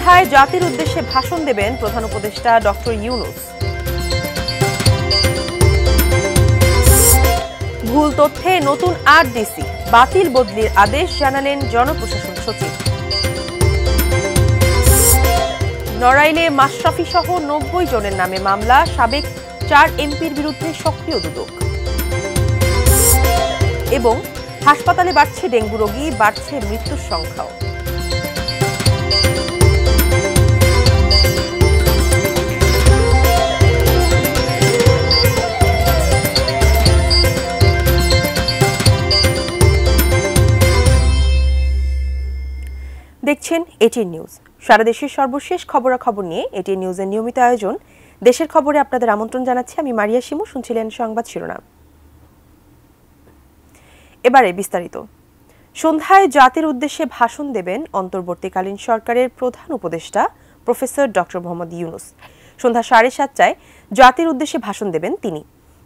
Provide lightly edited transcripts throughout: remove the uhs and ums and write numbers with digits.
সন্ধ্যায় জাতির উদ্দেশ্যে ভাষণ দেবেন প্রধান উপদেষ্টা ডক্টর ইউনূস। ভুল তথ্যে নতুন ৮ ডিসি, বাতিল বদলির আদেশ জানালেন জনপ্রশাসন সচিব। নড়াইলে মাশরাফি সহ ৯০ জনের নামে মামলা, সাবেক ৪ এমপির বিরুদ্ধে সক্রিয় দুদক। এবং হাসপাতালে বাড়ছে ডেঙ্গু রোগী, বাড়ছে মৃত্যুর সংখ্যাও। দেখছেন এটিএন নিউজ। সারা দেশের সর্বশেষ খবরাখবর নিয়ে এটিএন নিউজের নিয়মিত আয়োজন দেশের খবরে আপনাদের আমন্ত্রণ জানাচ্ছি। আমি মারিয়া শিমু। শুনছিলেন সংবাদ শিরোনাম, এবারে বিস্তারিত। সন্ধ্যায় জাতির উদ্দেশ্যে ভাষণ দেবেন অন্তর্বর্তীকালীন সরকারের প্রধান উপদেষ্টা প্রফেসর ডক্টর মোহাম্মদ ইউনূস। সন্ধ্যা 7:30টায় জাতির উদ্দেশ্যে ভাষণ দেবেন তিনি।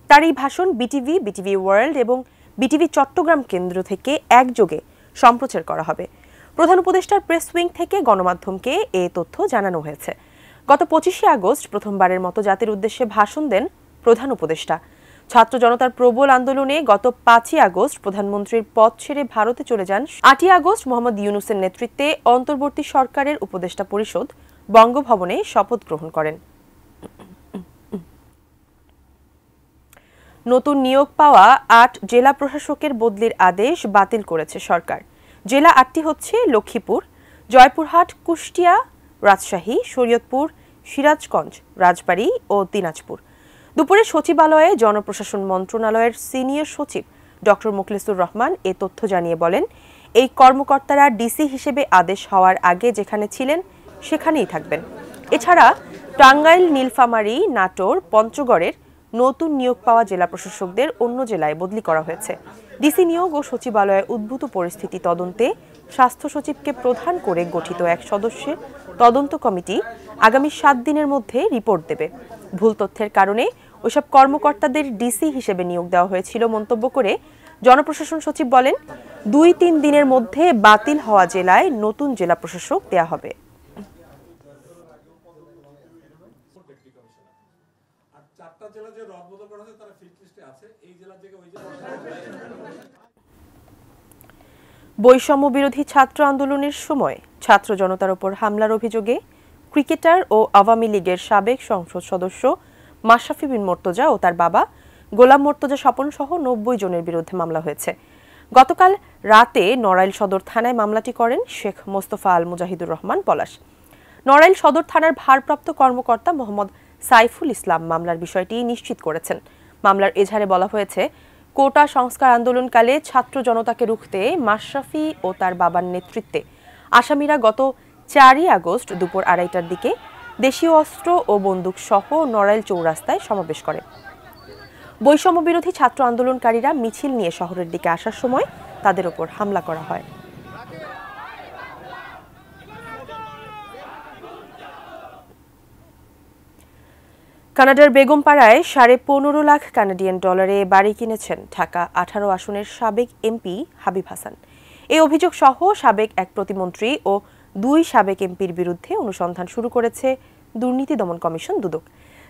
তার এই ভাষণ বিটিভি, বিটিভি ওয়ার্ল্ড এবং বিটিভি চট্টগ্রাম কেন্দ্র থেকে একযোগে সম্প্রচার করা হবে। প্রধান উপদেষ্টার প্রেস উইং থেকে গণমাধ্যমকে এ তথ্য জানানো হয়েছে। গত 25শে আগস্ট প্রথমবারের মতো জাতির উদ্দেশ্যে ভাষণ দেন প্রধান উপদেষ্টা। ছাত্র জনতার প্রবল আন্দোলনে গত 5ই আগস্ট প্রধানমন্ত্রীর পদ ছেড়ে ভারতে চলে যান। 8ই আগস্ট মোহাম্মদ ইউনূসের নেতৃত্বে অন্তর্বর্তী সরকারের উপদেষ্টা পরিষদ বঙ্গভবনে শপথ গ্রহণ করেন। নতুন নিয়োগ পাওয়া 8 জেলা প্রশাসকের বদলির আদেশ বাতিল করেছে সরকার। জেলা 8টি হচ্ছে লক্ষ্মীপুর, জয়পুরহাট, কুষ্টিয়া, রাজশাহী, শরীয়তপুর, সিরাজগঞ্জ, রাজবাড়ী ও দিনাজপুর। দুপুরে সচিবালয়ে জনপ্রশাসন মন্ত্রণালয়ের সিনিয়র সচিব ডক্টর মোখলেসুর রহমান এ তথ্য জানিয়ে বলেন, এই কর্মকর্তারা ডিসি হিসেবে আদেশ হওয়ার আগে যেখানে ছিলেন সেখানেই থাকবেন। এছাড়া টাঙ্গাইল, নীলফামারী, নাটোর, পঞ্চগড়ের নতুন নিয়োগ পাওয়া জেলা প্রশাসকদের অন্য জেলায় বদলি করা হয়েছে। ডিসি নিয়োগ ও সচিবালয়ে উদ্ভূত পরিস্থিতি তদন্তে স্বাস্থ্য সচিবকে প্রধান করে গঠিত এক সদস্যের তদন্ত কমিটি আগামী 7 দিনের মধ্যে রিপোর্ট দেবে। ভুল তথ্যের কারণে ওইসব কর্মকর্তাদের ডিসি হিসেবে নিয়োগ দেওয়া হয়েছিল মন্তব্য করে জনপ্রশাসন সচিব বলেন, 2-3 দিনের মধ্যে বাতিল হওয়া জেলায় নতুন জেলা প্রশাসক দেওয়া হবে। বৈষম্য বিরোধী ছাত্র আন্দোলনের সময় ছাত্র জনতার উপর হামলার অভিযোগে ক্রিকেটার ও আওয়ামী লীগের সাবেক সংসদ সদস্য মাশরাফি বিন মর্তজা ও তার বাবা গোলাম মর্তজা স্বপন সহ 90 জনের বিরুদ্ধে মামলা হয়েছে। গতকাল রাতে নড়াইল সদর থানায় মামলাটি করেন শেখ মোস্তফা আল মুজাহিদুর রহমান পলাশ। নড়াইল সদর থানার ভারপ্রাপ্ত কর্মকর্তা মোহাম্মদ সাইফুল ইসলাম মামলার বিষয়টি নিশ্চিত করেছেন। মামলার এজাহারে বলা হয়েছে, কোটা সংস্কার আন্দোলনকালে ছাত্র জনতাকে রুখতে মাশরাফি ও তার বাবার নেতৃত্বে আসামিরা গত 4ই আগস্ট দুপুর 2:30টার দিকে দেশীয় অস্ত্র ও বন্দুক সহ নড়াইল চৌরাস্তায় সমাবেশ করে। বৈষম্য বিরোধী ছাত্র আন্দোলনকারীরা মিছিল নিয়ে শহরের দিকে আসার সময় তাদের উপর হামলা করা হয়। কানাডার বেগমপাড়ায় $15.5 লাখ কানাডিয়ান ডলারে বাড়ি কিনেছেন ঢাকা 18 আসনের সাবেক এমপি হাবিব হাসান। এই অভিযোগ সহ সাবেক এক প্রতিমন্ত্রী ও 2 সাবেক এমপির বিরুদ্ধে অনুসন্ধান শুরু করেছে দুর্নীতি দমন কমিশন দুদক।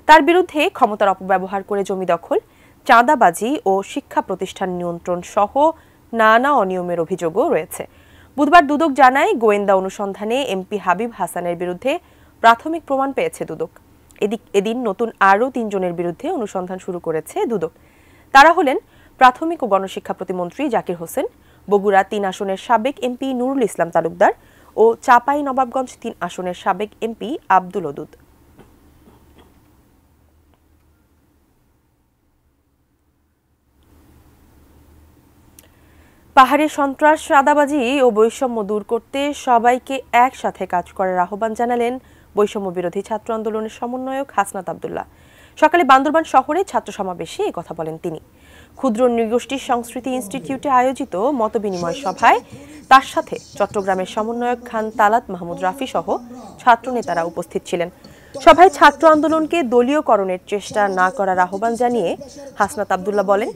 তার বিরুদ্ধে ক্ষমতার অপব্যবহার করে জমি দখল, চাঁদাবাজি ও শিক্ষা প্রতিষ্ঠান নিয়ন্ত্রণ সহ নানা অনিয়মের অভিযোগও রয়েছে। বুধবার দুদক জানায়, গোয়েন্দা অনুসন্ধানে এমপি হাবিব হাসানের বিরুদ্ধে প্রাথমিক প্রমাণ পেয়েছে দুদক। এদিন নতুন আরও 3 জনের বিরুদ্ধে অনুসন্ধান শুরু করেছে দুদক। তারা হলেন প্রাথমিক ও গণশিক্ষা প্রতিমন্ত্রী জাকির হোসেন, বগুড়া 3 আসনের সাবেক এমপি নুরুল ইসলাম তালুকদার ও চাঁপাইনবাবগঞ্জ 3 আসনের সাবেক এমপি আব্দুল ওদুদ। পাহাড়ে সন্ত্রাস, চাঁদাবাজি ও বৈষম্য দূর করতে সবাইকে একসাথে কাজ করার আহ্বান জানালেন বৈষম্য বিরোধী ছাত্র আন্দোলনের সমন্বয়ক হাসনাত আব্দুল্লাহ। সকালে বান্দরবান শহরে ছাত্র সমাবেশে কথা বলেন তিনি। ক্ষুদ্র নৃগোষ্ঠী সংস্কৃতি ইনস্টিটিউটে আয়োজিত মতবিনিময় সভায় তার সাথে চট্টগ্রামের সমন্বয়ক খান তালাত মাহমুদ রাফি সহ ছাত্র নেতারা উপস্থিত ছিলেন। সভায় ছাত্র আন্দোলনকে দলীয়করণের চেষ্টা না করার আহ্বান জানিয়ে হাসনাত আব্দুল্লাহ বলেন,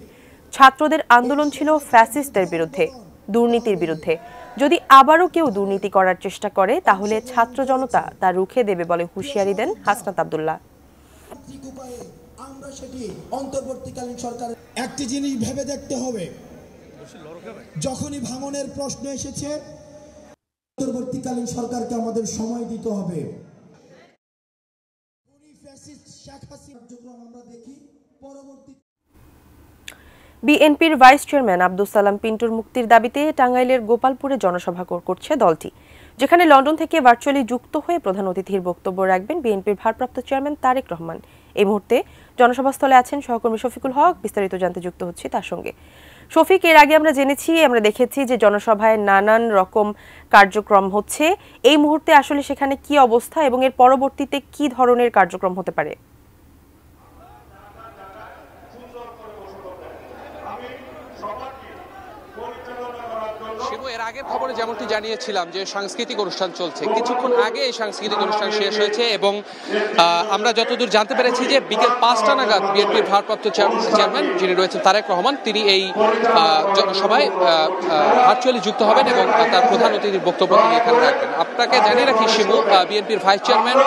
ছাত্রদের আন্দোলন ছিল ফ্যাসিস্টদের বিরুদ্ধে, দুর্নীতির বিরুদ্ধে। যদি আবারও কেউ দুর্নীতি করার চেষ্টা করে তাহলে ছাত্র জনতা তা রুখে দেবে বলে হুঁশিয়ারি দেন হাসনাত আব্দুল্লাহ। আমরা সেটি অন্তর্বর্তীকালীন সরকার একটি জিনিস ভেবে দেখতে হবে, যখনই ভাঙনের প্রশ্ন এসেছে অন্তর্বর্তীকালীন সরকারকে আমাদের সময় দিতে হবে। আমরা দেখি পরবর্তী বিএনপির ভাইস চেয়ারম্যান আব্দুস সালাম পিন্টুর মুক্তির দাবিতে টাঙ্গাইলের গোপালপুরে জনসভা করছে দলটি, যেখানে লন্ডন থেকে ভার্চুয়ালি যুক্ত হয়ে প্রধান অতিথির বক্তব্য রাখবেন বিএনপির ভারপ্রাপ্ত চেয়ারম্যান তারেক রহমান। এই মুহূর্তে জনসভাস্থলে আছেন সহকর্মী শফিকুল হক। বিস্তারিত জানতে যুক্ত হচ্ছি তার সঙ্গে। শফিক, এর আগে আমরা দেখেছি যে জনসভায় নানান রকম কার্যক্রম হচ্ছে। এই মুহূর্তে আসলে সেখানে কি অবস্থা এবং এর পরবর্তীতে কি ধরনের কার্যক্রম হতে পারে? এর আগের খবরে যেমনটি জানিয়েছিলাম যে সাংস্কৃতিক অনুষ্ঠান চলছে, কিছুক্ষণ আগে এই সাংস্কৃতিক অনুষ্ঠান শেষ হয়েছে এবং আমরা যতদূর জানতে পেরেছি যে বিকেল 5টা নাগাদ বিএনপির ভারপ্রাপ্ত চেয়ারম্যান যিনি রয়েছেন তারেক রহমান, তিনি এই জনসভায় ভার্চুয়ালি যুক্ত হবেন এবং তার প্রধান অতিথির বক্তব্য তিনি এখানে রাখবেন। আপনাকে জানিয়ে রাখি শিমু, বিএনপির ভাইস চেয়ারম্যান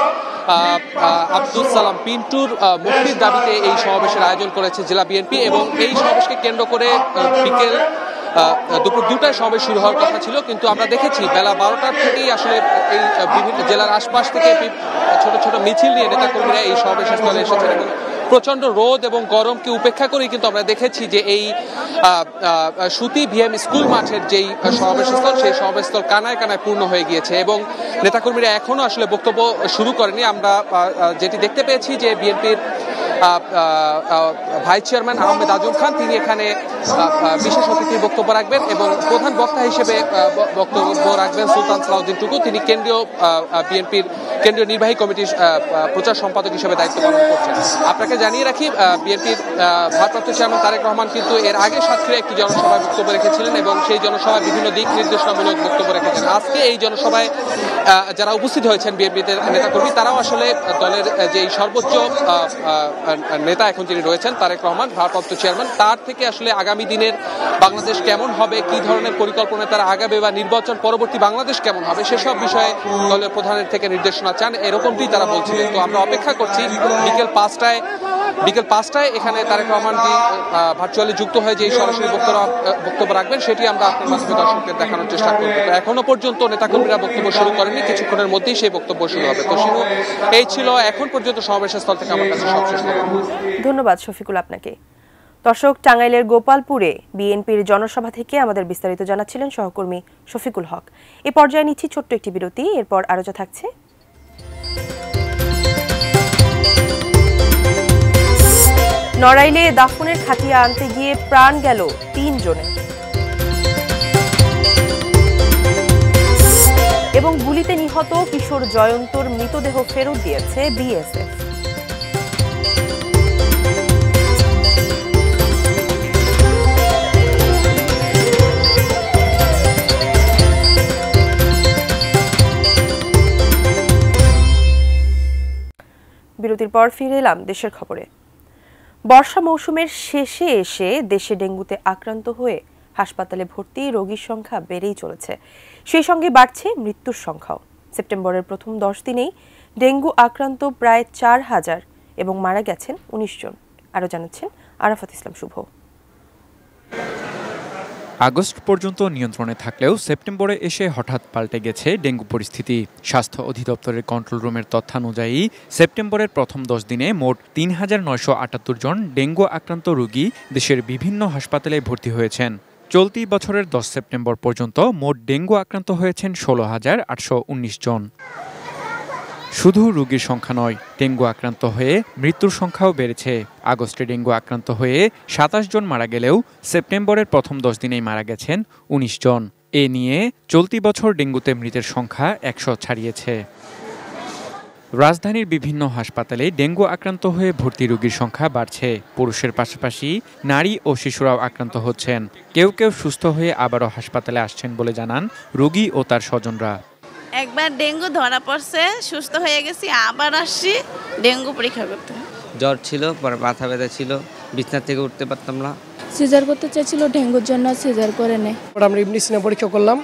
আব্দুস সালাম পিন্টুর মুক্তির দাবিতে এই সমাবেশের আয়োজন করেছে জেলা বিএনপি এবং এই সমাবেশকে কেন্দ্র করে বিকেল দুপুর 2টায় সমাবেশ শুরু হওয়ার কথা ছিল, কিন্তু আমরা দেখেছি বেলা 12টার থেকেই আসলে এই বিভিন্ন জেলার আশপাশ থেকে ছোট ছোট মিছিল নিয়ে নেতাকর্মীরা এই সমাবেশের স্থলে এসেছেন এবং প্রচন্ড রোদ এবং গরমকে উপেক্ষা করেই কিন্তু আমরা দেখেছি যে এই সুতি ভিএম স্কুল মাঠের যেই সমাবেশস্থল, সেই সমাবেশস্থল কানায় কানায় পূর্ণ হয়ে গিয়েছে এবং নেতাকর্মীরা এখনো আসলে বক্তব্য শুরু করেনি। আমরা যেটি দেখতে পেয়েছি যে বিএনপির ভাইস চেয়ারম্যান আহমেদ আজম খান তিনি এখানে বিশেষ অতিথির বক্তব্য রাখবেন এবং প্রধান বক্তা হিসেবে বক্তব্য রাখবেন সুলতান সালাউদ্দিন টুকু, তিনি বিএনপির কেন্দ্রীয় নির্বাহী কমিটির প্রচার সম্পাদক হিসেবে দায়িত্ব পালন করছেন। আপনাকে জানিয়ে রাখি, বিএনপির ভারপ্রাপ্ত চেয়ারম্যান তারেক রহমান কিন্তু এর আগে সাতক্ষীরায় একটি জনসভায় বক্তব্য রেখেছিলেন এবং সেই জনসভায় বিভিন্ন দিক নির্দেশনামূলক বক্তব্য রেখেছেন। আজকে এই জনসভায় যারা উপস্থিত হয়েছেন বিএনপির নেতাকর্মী, তারাও আসলে দলের যে সর্বোচ্চ নেতা এখন যিনি রয়েছেন তারেক রহমান ভারপ্রাপ্ত চেয়ারম্যান, তার থেকে আসলে আগামী দিনের বাংলাদেশ কেমন হবে, কি ধরনের পরিকল্পনা তারা আগাবে বা নির্বাচন পরবর্তী বাংলাদেশ কেমন হবে সেসব বিষয়ে দলের প্রধানের থেকে নির্দেশনা চান, এরকমটি তারা বলছিলেন। তো আমরা অপেক্ষা করছি বিকেল 5টায় এখানে তারেক রহমান ভার্চুয়ালি যুক্ত হয়ে যে সরাসরি বক্তব্য রাখবেন সেটি আমরা আপনার মাধ্যমে দর্শকদের দেখানোর চেষ্টা করব। তো এখনো পর্যন্ত নেতাকর্মীরা বক্তব্য শুরু করেনি, কিছুক্ষণের মধ্যেই সেই বক্তব্য শুরু হবে। তো শিমু, এই ছিল এখন পর্যন্ত সমাবেশের স্থল থেকে আমার কাছে সবশেষ। ধন্যবাদ শফিকুল আপনাকে। দর্শক, টাঙ্গাইলের গোপালপুরে বিএনপির জনসভা থেকে আমাদের বিস্তারিত জানাচ্ছিলেন সহকর্মী শফিকুল হক। এ পর্যায়ে নিচ্ছি ছোট্ট একটি বিরতি, এরপর আরো যা থাকছে। নড়াইলে দাফনের খাটিয়া আনতে গিয়ে প্রাণ গেল 3 জনের এবং গুলিতে নিহত কিশোর জয়ন্তর মৃতদেহ ফেরত দিয়েছে বিএসএফ। বিরতির পর ফিরে এলাম দেশের খবরে। বর্ষা মৌসুমের শেষে এসে দেশে ডেঙ্গুতে আক্রান্ত হয়ে হাসপাতালে ভর্তি রোগীর সংখ্যা বেড়েই চলেছে, সেই সঙ্গে বাড়ছে মৃত্যুর সংখ্যাও। সেপ্টেম্বরের প্রথম 10 দিনেই ডেঙ্গু আক্রান্ত প্রায় 4000 এবং মারা গেছেন 19 জন। আরও জানাচ্ছেন আরাফাত ইসলাম শুভ। আগস্ট পর্যন্ত নিয়ন্ত্রণে থাকলেও সেপ্টেম্বরে এসে হঠাৎ পাল্টে গেছে ডেঙ্গু পরিস্থিতি। স্বাস্থ্য অধিদপ্তরের কন্ট্রোল রুমের তথ্যানুযায়ী সেপ্টেম্বরের প্রথম 10 দিনে মোট 3978 জন ডেঙ্গু আক্রান্ত রোগী দেশের বিভিন্ন হাসপাতালে ভর্তি হয়েছেন। চলতি বছরের 10 সেপ্টেম্বর পর্যন্ত মোট ডেঙ্গু আক্রান্ত হয়েছেন 16819 জন। শুধু রোগীর সংখ্যা নয়, ডেঙ্গু আক্রান্ত হয়ে মৃত্যুর সংখ্যাও বেড়েছে। আগস্টে ডেঙ্গু আক্রান্ত হয়ে 27 জন মারা গেলেও সেপ্টেম্বরের প্রথম 10 দিনেই মারা গেছেন 19 জন। এ নিয়ে চলতি বছর ডেঙ্গুতে মৃতের সংখ্যা 100 ছাড়িয়েছে। রাজধানীর বিভিন্ন হাসপাতালে ডেঙ্গু আক্রান্ত হয়ে ভর্তি রোগীর সংখ্যা বাড়ছে। পুরুষের পাশাপাশি নারী ও শিশুরাও আক্রান্ত হচ্ছেন। কেউ কেউ সুস্থ হয়ে আবারও হাসপাতালে আসছেন বলে জানান রোগী ও তার স্বজনরা। একবার ডেঙ্গু ধরা পড়ছে, সুস্থ হয়ে গেছি, আবার আসছি ডেঙ্গু পরীক্ষা করতে। জ্বর ছিল, পরে মাথা ব্যথা ছিল, বিছনা থেকে উঠতে পারতাম না। সিজার করতে চাইছিল, ডেঙ্গুর জন্য সিজার করে নেয়। আমরা ইমনিসিনে পরীক্ষা করলাম,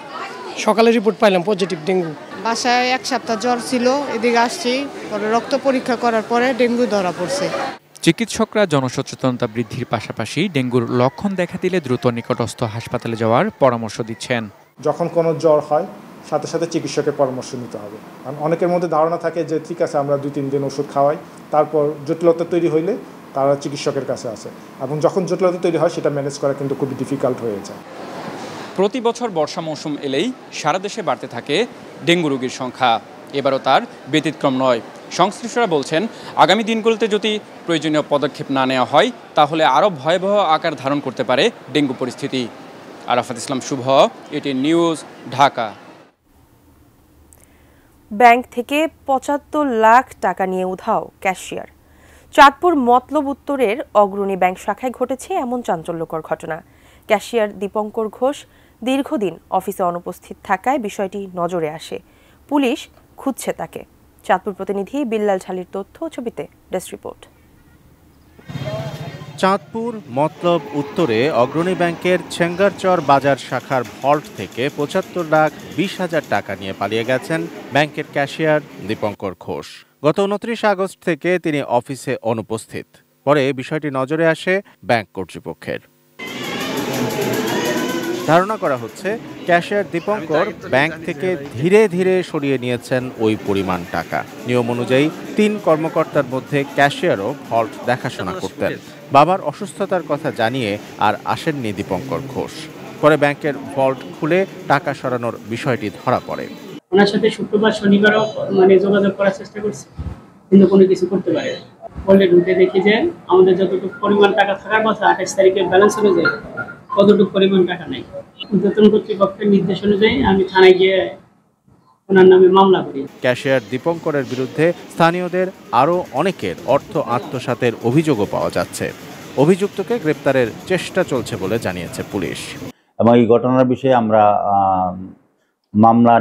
সকালে রিপোর্ট পাইলাম পজিটিভ ডেঙ্গু। বাসায় 1 সপ্তাহ জ্বর ছিল, এদিকে আসছি, পরে রক্ত পরীক্ষা করার পরে ডেঙ্গু ধরা পড়ছে। চিকিৎসকরা জনসচেতনতা বৃদ্ধির পাশাপাশি ডেঙ্গুর লক্ষণ দেখা দিলে দ্রুত নিকটস্থ হাসপাতালে যাওয়ার পরামর্শ দিচ্ছেন। যখন কোনো জ্বর হয় সাথে সাথে চিকিৎসকের পরামর্শ নিতে হবে। কারণ অনেকের মধ্যে ধারণা থাকে যে ঠিক আছে আমরা 2-3 দিন ওষুধ খাওয়াই, তারপর জটিলতা তৈরি হইলে তারা চিকিৎসকের কাছে আসে, এবং যখন জটিলতা তৈরি হয় সেটা ম্যানেজ করা কিন্তু খুবই ডিফিকাল্ট হয়ে যায়। প্রতি বছর বর্ষা মৌসুম এলেই সারা দেশে বাড়তে থাকে ডেঙ্গু রোগীর সংখ্যা। এবারও তার ব্যতিক্রম নয়। সংশ্লিষ্টরা বলছেন, আগামী দিনগুলোতে যদি প্রয়োজনীয় পদক্ষেপ না নেওয়া হয় তাহলে আরও ভয়াবহ আকার ধারণ করতে পারে ডেঙ্গু পরিস্থিতি। আরাফাত ইসলাম শুভ, এটিএন নিউজ, ঢাকা। ব্যাংক থেকে ৭৫ লাখ টাকা নিয়ে উধাও ক্যাশিয়ার। চাঁদপুর মতলব উত্তরের অগ্রণী ব্যাংক শাখায় ঘটেছে এমন চাঞ্চল্যকর ঘটনা। ক্যাশিয়ার দীপঙ্কর ঘোষ দীর্ঘদিন অফিসে অনুপস্থিত থাকায় বিষয়টি নজরে আসে। পুলিশ খুঁজছে তাকে। চাঁদপুর প্রতিনিধি বিল্লাল ঝালির তথ্য, ছবিতে ডেস্ক রিপোর্ট। চাঁদপুর মতলব উত্তরে অগ্রণী ব্যাংকের ছেঙ্গারচর বাজার শাখার ভল্ট থেকে ৭৫,২০,০০০ টাকা নিয়ে পালিয়ে গেছেন ব্যাংকের ক্যাশিয়ার দীপঙ্কর ঘোষ। গত ২৯ আগস্ট থেকে তিনি অফিসে অনুপস্থিত। পরে বিষয়টি নজরে আসে ব্যাংক কর্তৃপক্ষের। ধারণা করা হচ্ছে ক্যাশিয়ার দীপঙ্কর ব্যাংক থেকে ধীরে ধীরে সরিয়ে নিয়েছেন ওই পরিমাণ টাকা। নিয়ম অনুযায়ী ৩ কর্মকর্তার মধ্যে ক্যাশিয়ারও ভল্ট দেখাশোনা করতেন। বাবার অসুস্থতার কথা জানিয়ে আর আসেননি দীপঙ্কর ঘোষ। পরে ব্যাংকের ভল্ট খুলে টাকা সরানোর বিষয়টি ধরা পড়ে। ওনার সাথে শুক্রবার শনিবারও যোগাযোগ করার চেষ্টা করছি, কিন্তু কোনো কিছু করতে পারে। বলে ঢুকে দেখি যে আমাদের যতটুকু পরিমাণ টাকা থাকার কথা 28 তারিখের ব্যালেন্স অনুযায়ী কতটুকু পরিমাণ টাকা নেই। ঊর্ধ্বতন কর্তৃপক্ষের নির্দেশ অনুযায়ী আমি থানায় গিয়ে ওনার নামে মামলা করি। ক্যাশিয়ার দীপঙ্করের বিরুদ্ধে স্থানীয়দের আরও অনেকের অর্থ আত্মসাতের অভিযোগও পাওয়া যাচ্ছে। অভিযুক্তকে গ্রেপ্তারের চেষ্টা চলছে বলে জানিয়েছে পুলিশ। এবং এই ঘটনার বিষয়ে আমরা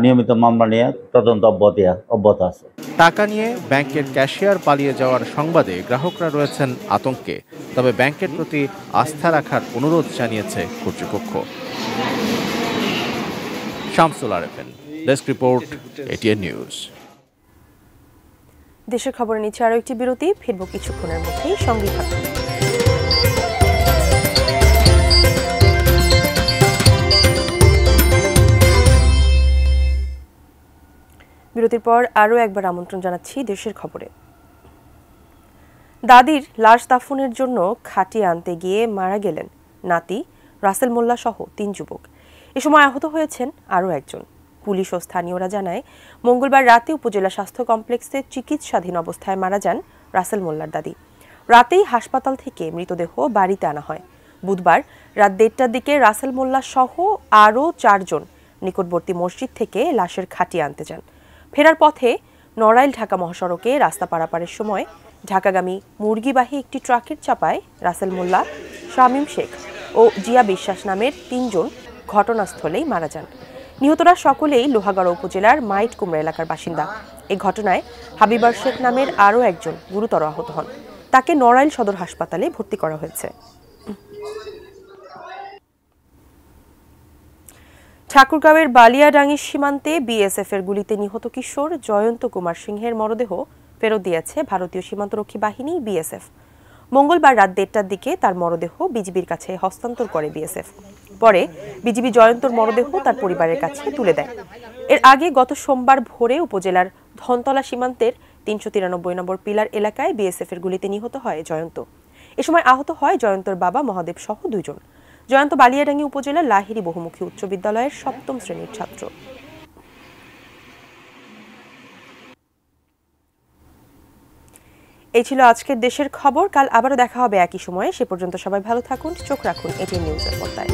নিয়মিত মামলা নিয়ে তদন্ত অব্যাহত আছে। টাকা নিয়ে ব্যাংকের ক্যাশিয়ার পালিয়ে যাওয়ার সংবাদে গ্রাহকরা রয়েছেন আতঙ্কে। তবে ব্যাংকের প্রতি আস্থা রাখার অনুরোধ জানিয়েছে কর্তৃপক্ষ। Shamsul Arefin, desk report, ATN news. দেশের খবরে নিচ্ছে আরও একটি বিরতি। ফিরব কিছুক্ষণের মধ্যেই, সঙ্গে থাকুন। বিরতির পর আরও একবার আমন্ত্রণ জানাচ্ছি দেশের খবরে। দাদির লাশ দাফনের জন্য খাটিয়ে আনতে গিয়ে মারা গেলেন নাতি রাসেল মোল্লা সহ 3 যুবক। এ সময় আহত হয়েছেন আরও একজন। পুলিশ ও স্থানীয়রা জানায়, মঙ্গলবার রাতে উপজেলা স্বাস্থ্য কমপ্লেক্সে চিকিৎসাধীন অবস্থায় মারা যান রাসেল মোল্লার দাদি। রাতেই হাসপাতাল থেকে মৃতদেহ বাড়িতে আনা হয়। বুধবার রাত 1:30টার দিকে রাসেল মোল্লা সহ আরও 4 জন নিকটবর্তী মসজিদ থেকে লাশের খাটিয়ে আনতে যান। ফেরার পথে নড়াইল ঢাকা মহাসড়কে রাস্তা পারাপারের সময় ঢাকাগামী মুরগিবাহী একটি ট্রাকের চাপায় রাসেল মোল্লা, শামীম শেখ ও জিয়া বিশ্বাস নামের 3 জন ঘটনাস্থলেই মারা যান। নিহতরা সকলেই লোহাগড়া উপজেলার মাইট কুমড়া এলাকার বাসিন্দা। এই ঘটনায় হাবিবার শেখ নামের আরও একজন গুরুতর আহত হন। তাকে নড়াইল সদর হাসপাতালে ভর্তি করা হয়েছে। ঠাকুরগাঁওয়ের বালিয়াডাঙ্গি সীমান্তে বিএসএফ এর গুলিতে নিহত কিশোর জয়ন্ত কুমার সিংহের মরদেহ ফেরত দিয়েছে ভারতীয় সীমান্তরক্ষী বাহিনী বিএসএফ। মঙ্গলবার রাত 1:30টার দিকে তার মরদেহ বিজিবির কাছে হস্তান্তর করে বিএসএফ। পরে বিজিবি জয়ন্তর মরদেহ তার পরিবারের কাছে তুলে দেয়। এর আগে গত সোমবার ভোরে উপজেলার ধনতলা সীমান্তের 393 নম্বর পিলার এলাকায় বিএসএফ এর গুলিতে নিহত হয় জয়ন্ত। এ সময় আহত হয় জয়ন্তর বাবা মহাদেব সহ 2 জন। জয়ন্ত বালিয়াডাঙ্গি উপজেলার লাহিড়ী বহুমুখী উচ্চ বিদ্যালয়ের 7ম শ্রেণীর ছাত্র। এই ছিল আজকের দেশের খবর। কাল আবারও দেখা হবে একই সময়ে। সে পর্যন্ত সবাই ভালো থাকুন, চোখ রাখুন এটিএন নিউজের পর্দায়।